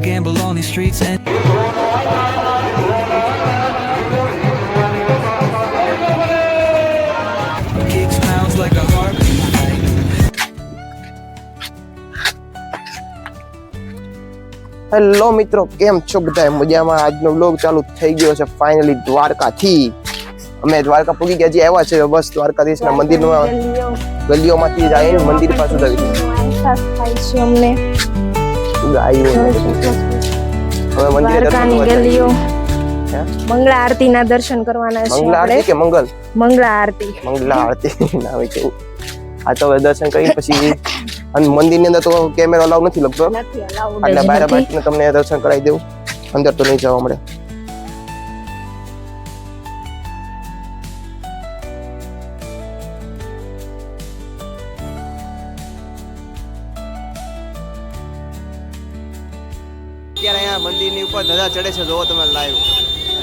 gamble on these streets and kicks pounds like a heartbeat. Hello મિત્રો, કેમ છો બધા? મજામાં? આજનો વ્લોગ ચાલુ થઈ ગયો છે ફાઇનલી દ્વારકાથી. અમે દ્વારકા પૂગી ગયા, જે આવ્યા છે બસ દ્વારકાધીશના મંદિરમાં ગલીઓમાંથી જઈને મંદિર પાછું આવી અમને હવે મંદિરે દ્વારકાની ગલીઓ મંગળા આરતીના દર્શન કરવાના છે. મંગળા આરતી કે મંગલ મંગળા આરતી નામ કેવું. આ તો હવે દર્શન કરી પછી અને મંદિરની અંદર તો કેમેરો અલાઉ નથી લગતો, નથી allowed એટલે જ બહાર નથી. બાકીને તમને દર્શન કરાવી દેવું, અંદર તો નહીં જવા મળે. અત્યારે અહીંયા મંદિરની ઉપર ધજા ચડે છે, જોવો તમે લાઈવ.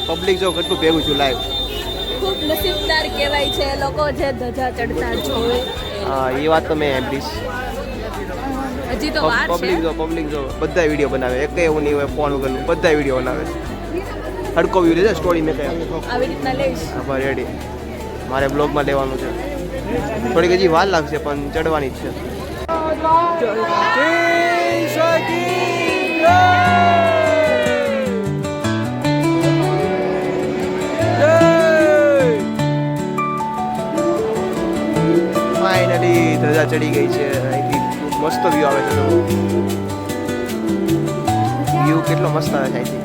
પબ્લિક જો કેટલું ભેગું છું લાઈવ. ખૂબ નસીબદાર કહેવાય છે એ લોકો જે ધજા ચડતા જોવે. હા, એ વાત તો મેં એમ્બીસ. હજી તો વાર છે. પબ્લિક જો બધા વિડીયો બનાવે, એક એવું નહીં હોય ફોન વગરનું, બધા વિડીયો બનાવે. હડકો વિડીયો છે, સ્ટોરી મેં કહ્યું આવી રીતના લઈશ. હા રેડી. મારે બ્લોગમાં લેવાનું છે, થોડીક હજી વાર લાગશે પણ ચડવાની જ છે. ફાઇનલી ધજા ચડી ગઈ છે. અહીંથી મસ્ત વ્યૂ આવે છે. વ્યૂ કેટલો મસ્ત આવે છે અહીંથી.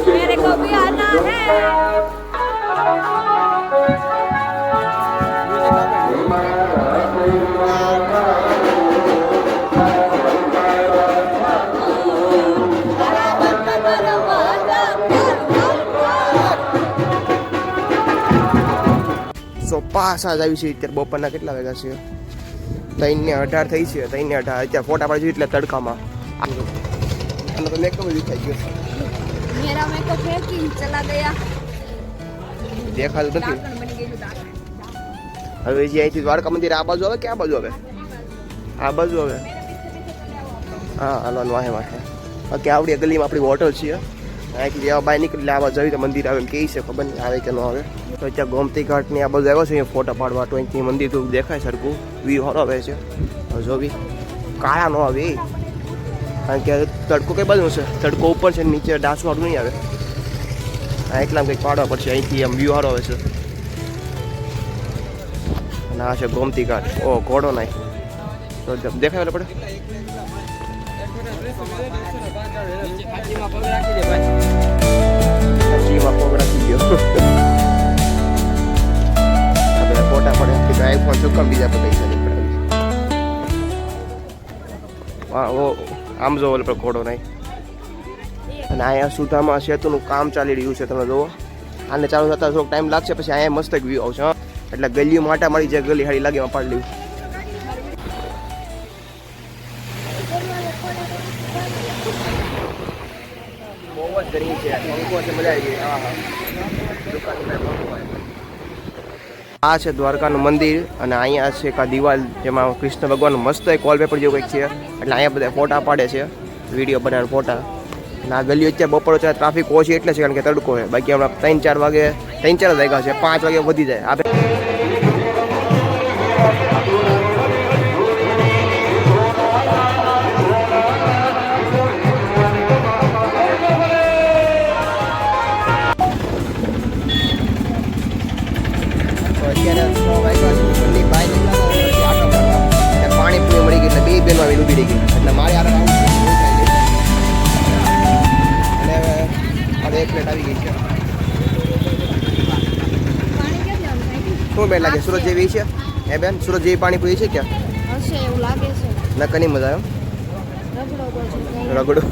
मेरे को भी आना है. સો પાછા જ આવી છે. અત્યારે બપોરના કેટલા વાગ્યા છે? 3:18 થઈ છે. 3:18. અત્યારે ફોટા પાડી એટલે તડકામાં તો મેકઅપ જ થઈ ગયો. मेरा मेकअप है कि चला गया. દેખાતું નથી. ढाकण बन गયું ढाकण. હવે જે અહીંથી દ્વારકા મંદિર આ બાજુ આવે કે આ બાજુ આવે? આ બાજુ આવે. હા, હાલવાનું વાહે વાહે. બાકી આવડી ગલીમાં આપણી હોટલ છે. અહીંથી જેવા બહાર નીકળી આવા જવી તો મંદિર આવે એમ કહે છે, ખબર નહીં આવે કે ન આવે. તો અત્યારે ગોમતી ઘાટની આ બાજુ આવ્યો છે, અહીંયા ફોટા પાડવા. તો અહીંથી મંદિર તો દેખાય સરખું, વ્યૂ સારો આવે છે. જોવી કાળા ન આવે, કારણ કે તડકો કઈ બાજુ છે? તડકો ઉપર છે, નીચે ડાસવાળું નહીં આવે. આ એકલા કંઈક પાડવા પડશે. અહીંથી આમ વ્યૂ સારો આવે છે. અને આ છે ગોમતી ઘાટ. ઓ ઘોડો નાય તો દેખાય એટલે પડે. હાજીમાં પગ રાખી ગયો. આપણે ફોટા પડે કે આઈફોન ચૂકમ બીજા પર પૈસા નીકળે. હા, ઓ આમ જો ઓલે પર ઘોડો નહીં. અને અહીંયા સુધામાં સેતુનું કામ ચાલી રહ્યું છે, તમે જુઓ. આને ચાલુ થતા થોડોક ટાઈમ લાગશે, પછી અહીંયા મસ્ત એક વ્યૂ આવશે. એટલે ગલીઓ માટા મારી જાય, ગલી હાડી લાગે એમાં પાડી લેવું. બહુ જ ગરમી છે, પંખો છે, મજા આવી ગઈ. હા હા, આ છે દ્વારકાનું મંદિર. અને અહીંયા છે એક આ દિવાલ, જેમાં કૃષ્ણ ભગવાનનું મસ્ત એક વોલપેપર જેવું કંઈક છે. એટલે અહીંયા બધા ફોટા પાડે છે, વિડીયો બનાવીને ફોટા. અને આ ગલીઓ અત્યારે બપોર છે, ટ્રાફિક ઓછી એટલે છે કારણ કે તડકો છે. બાકી હમણાં 3-4 વાગે 3-4 વાગ્યા છે, 5 વાગે વધી જાય. આપણે પાણીપુરી મળી ગઈ એટલે બે બેનો આવીને ઊભી રહી ગઈ. એટલે મારે આ શું બેન લાગે સુરત જેવી છે એ બેન સુરત જેવી પાણીપુરી છે ક્યાં હશે એવું લાગે છે નકરની મજા આવે રગડો તો છે રગડો